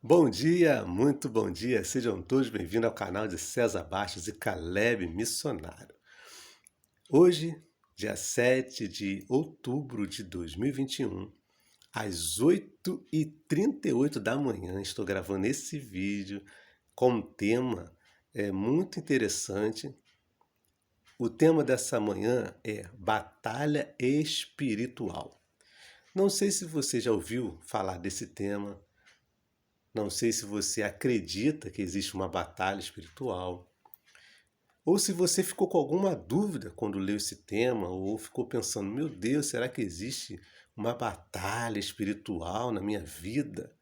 Bom dia, muito bom dia. Sejam todos bem-vindos ao canal de César Bastos e Caleb Missionário. Hoje, dia 7 de outubro de 2021, às 8h38 da manhã, estou gravando esse vídeo com um tema muito interessante. O tema dessa manhã é Batalha Espiritual. Não sei se você já ouviu falar desse tema. Não sei se você acredita que existe uma batalha espiritual, ou se você ficou com alguma dúvida quando leu esse tema, ou ficou pensando, meu Deus, será que existe uma batalha espiritual na minha vida?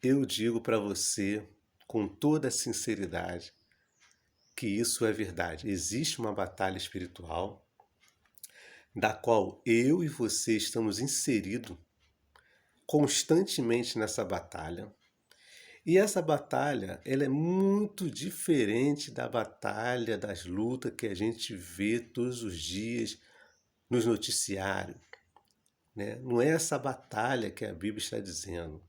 Eu digo para você, com toda a sinceridade, que isso é verdade. Existe uma batalha espiritual, da qual eu e você estamos inseridos constantemente nessa batalha. E essa batalha, ela é muito diferente da batalha, das lutas que a gente vê todos os dias nos noticiários, né? Não é essa batalha que a Bíblia está dizendo.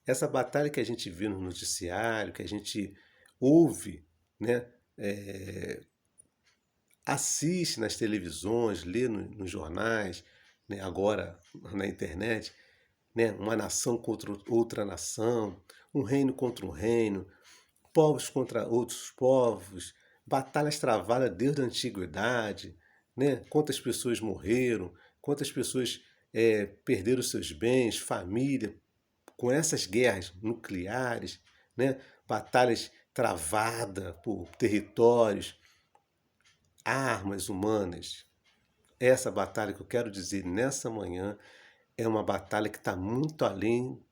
Essa batalha que a gente vê no noticiário, que a gente ouve, né? Assiste nas televisões, lê nos jornais, né? Agora na internet, né? Uma nação contra outra nação, um reino contra um reino, povos contra outros povos, batalhas travadas desde a antiguidade, né? Quantas pessoas morreram, quantas pessoas perderam seus bens, família, com essas guerras nucleares, né? Batalhas travadas por territórios, armas humanas. Essa batalha que eu quero dizer nessa manhã é uma batalha que está muito além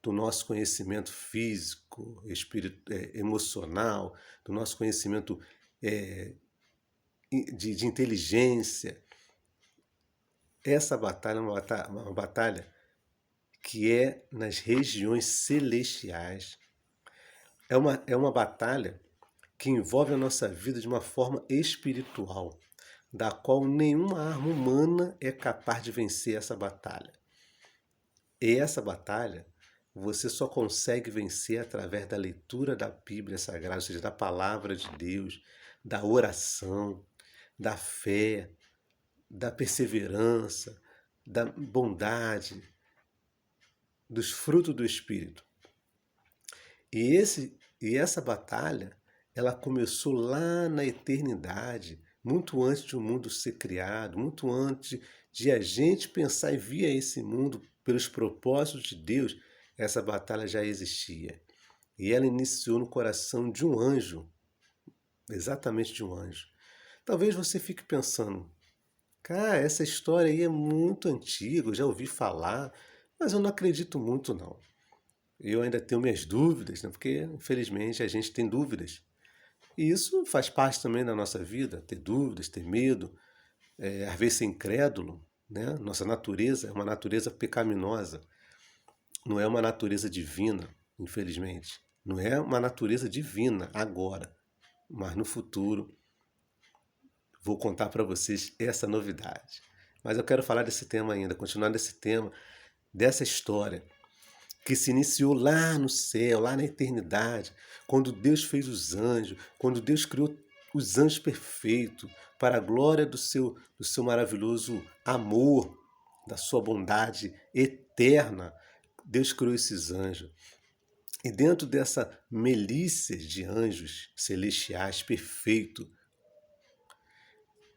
do nosso conhecimento físico, emocional, do nosso conhecimento de inteligência. Essa batalha é uma batalha que é nas regiões celestiais. É uma batalha que envolve a nossa vida de uma forma espiritual, da qual nenhuma arma humana é capaz de vencer essa batalha. E essa batalha você só consegue vencer através da leitura da Bíblia Sagrada, ou seja, da palavra de Deus, da oração, da fé, da perseverança, da bondade, dos frutos do Espírito. E essa batalha, ela começou lá na eternidade, muito antes de o mundo ser criado, muito antes de a gente pensar e vir a esse mundo pelos propósitos de Deus, essa batalha já existia. E ela iniciou no coração de um anjo, exatamente de um anjo. Talvez você fique pensando, cara, essa história aí é muito antiga, eu já ouvi falar, mas eu não acredito muito não. Eu ainda tenho minhas dúvidas, né? Porque infelizmente a gente tem dúvidas. E isso faz parte também da nossa vida, ter dúvidas, ter medo, às vezes ser incrédulo, né? Nossa natureza é uma natureza pecaminosa, não é uma natureza divina, infelizmente. Não é uma natureza divina agora, mas no futuro vou contar para vocês essa novidade. Mas eu quero falar desse tema ainda, continuar nesse tema, dessa história que se iniciou lá no céu, lá na eternidade, quando Deus fez os anjos, quando Deus criou os anjos perfeitos, para a glória do seu maravilhoso amor, da sua bondade eterna. Deus criou esses anjos. E dentro dessa milícia de anjos celestiais perfeito,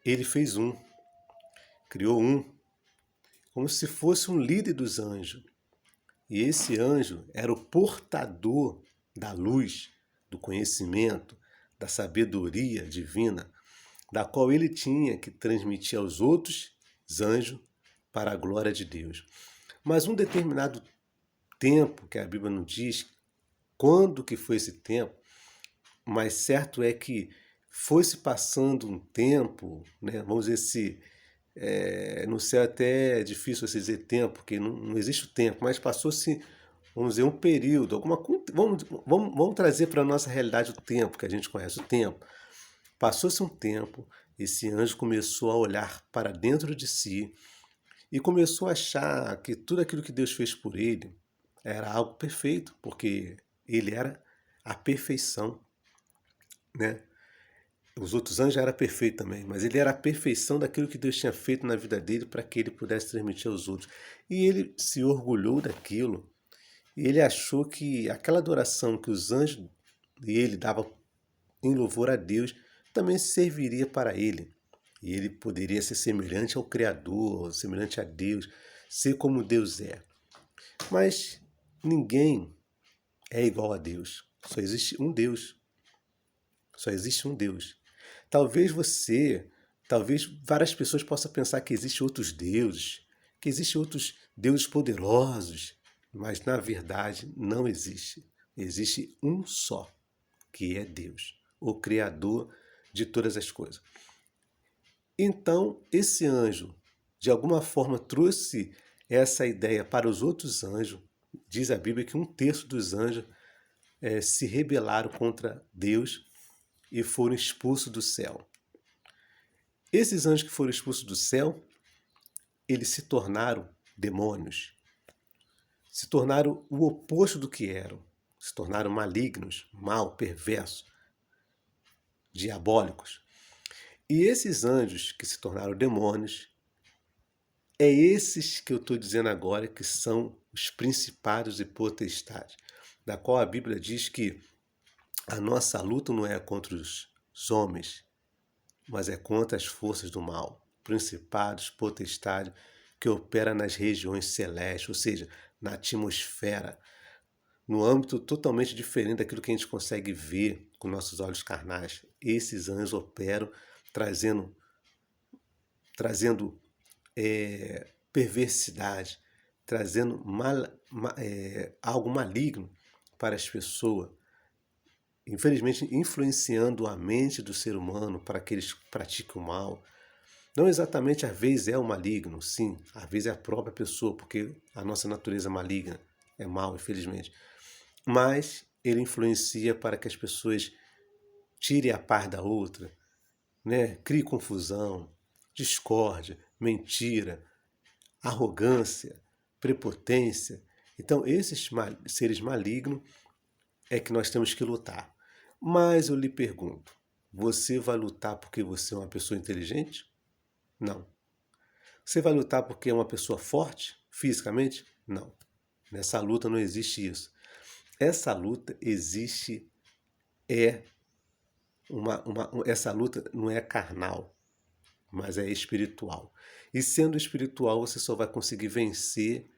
ele fez criou como se fosse um líder dos anjos. E esse anjo era o portador da luz, do conhecimento, da sabedoria divina, da qual ele tinha que transmitir aos outros anjos para a glória de Deus. Mas um determinado tempo, que a Bíblia não diz quando que foi esse tempo, mas certo é que foi se passando um tempo, né? Vamos dizer se no céu até é difícil você dizer tempo, porque não existe o tempo, mas passou-se, vamos dizer, um período, vamos trazer para a nossa realidade o tempo, que a gente conhece, o tempo. Passou-se um tempo, esse anjo começou a olhar para dentro de si e começou a achar que tudo aquilo que Deus fez por ele, era algo perfeito, porque ele era a perfeição, né? Os outros anjos eram perfeitos também, mas ele era a perfeição daquilo que Deus tinha feito na vida dele para que ele pudesse transmitir aos outros. E ele se orgulhou daquilo, e ele achou que aquela adoração que os anjos e ele davam em louvor a Deus também serviria para ele. E ele poderia ser semelhante ao Criador, semelhante a Deus, ser como Deus é. Mas ninguém é igual a Deus. Só existe um Deus. Só existe um Deus. Talvez talvez várias pessoas possam pensar que existem outros deuses, que existem outros deuses poderosos, mas na verdade não existe. Existe um só, que é Deus, o Criador de todas as coisas. Então, esse anjo, de alguma forma, trouxe essa ideia para os outros anjos. Diz a Bíblia que um terço dos anjos se rebelaram contra Deus e foram expulsos do céu. Esses anjos que foram expulsos do céu, eles se tornaram demônios, se tornaram o oposto do que eram, se tornaram malignos, mal, perversos, diabólicos. E esses anjos que se tornaram demônios, é esses que eu estou dizendo agora que são os principados e potestades, da qual a Bíblia diz que a nossa luta não é contra os homens, mas é contra as forças do mal, principados, potestades, que opera nas regiões celestes, ou seja, na atmosfera, no âmbito totalmente diferente daquilo que a gente consegue ver com nossos olhos carnais. Esses anjos operam trazendo perversidade, trazendo algo maligno para as pessoas, infelizmente influenciando a mente do ser humano para que eles pratiquem o mal. Não exatamente às vezes é o maligno, sim, às vezes é a própria pessoa, porque a nossa natureza maligna é mal, infelizmente. Mas ele influencia para que as pessoas tirem a paz da outra, né? Crie confusão, discórdia, mentira, arrogância, prepotência. Então, esses seres malignos é que nós temos que lutar. Mas eu lhe pergunto, você vai lutar porque você é uma pessoa inteligente? Não. Você vai lutar porque é uma pessoa forte fisicamente? Não. Nessa luta não existe isso. Essa luta existe é essa luta não é carnal, mas é espiritual. E sendo espiritual, você só vai conseguir vencer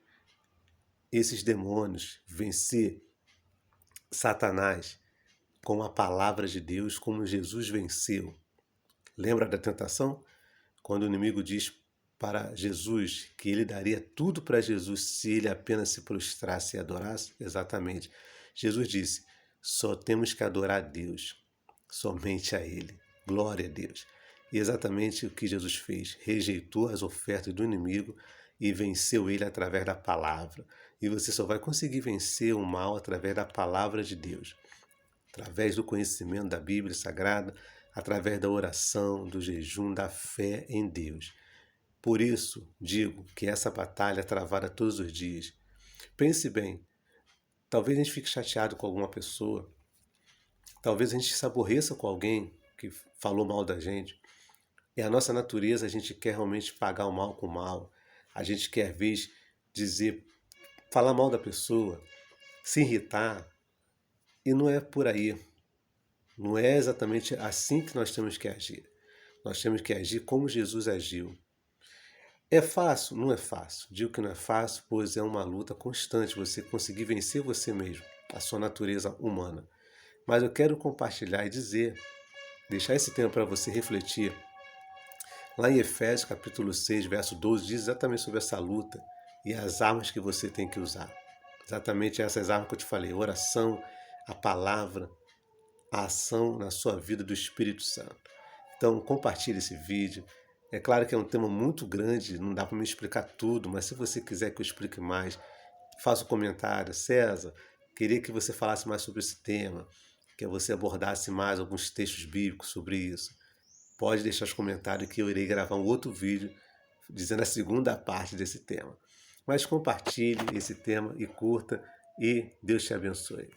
esses demônios, vencer Satanás com a palavra de Deus, como Jesus venceu. Lembra da tentação? Quando o inimigo diz para Jesus que ele daria tudo para Jesus se ele apenas se prostrasse e adorasse? Exatamente. Jesus disse: só temos que adorar a Deus, somente a Ele. Glória a Deus. E exatamente o que Jesus fez: rejeitou as ofertas do inimigo e venceu ele através da palavra. E você só vai conseguir vencer o mal através da palavra de Deus, através do conhecimento da Bíblia Sagrada, através da oração, do jejum, da fé em Deus. Por isso, digo que essa batalha é travada todos os dias. Pense bem, talvez a gente fique chateado com alguma pessoa, talvez a gente se aborreça com alguém que falou mal da gente. É a nossa natureza, a gente quer realmente pagar o mal com o mal. A gente quer, às vezes, falar mal da pessoa, se irritar. E não é por aí. Não é exatamente assim que nós temos que agir. Nós temos que agir como Jesus agiu. É fácil? Não é fácil. Digo que não é fácil, pois é uma luta constante você conseguir vencer você mesmo, a sua natureza humana. Mas eu quero compartilhar e dizer, deixar esse tempo para você refletir. Lá em Efésios capítulo 6, verso 12, diz exatamente sobre essa luta e as armas que você tem que usar. Exatamente essas armas que eu te falei, oração, a palavra, a ação na sua vida do Espírito Santo. Então, compartilhe esse vídeo. É claro que é um tema muito grande, não dá para me explicar tudo, mas se você quiser que eu explique mais, faça um comentário. César, queria que você falasse mais sobre esse tema, que você abordasse mais alguns textos bíblicos sobre isso. Pode deixar os comentários que eu irei gravar um outro vídeo dizendo a segunda parte desse tema. Mas compartilhe esse tema e curta, e Deus te abençoe.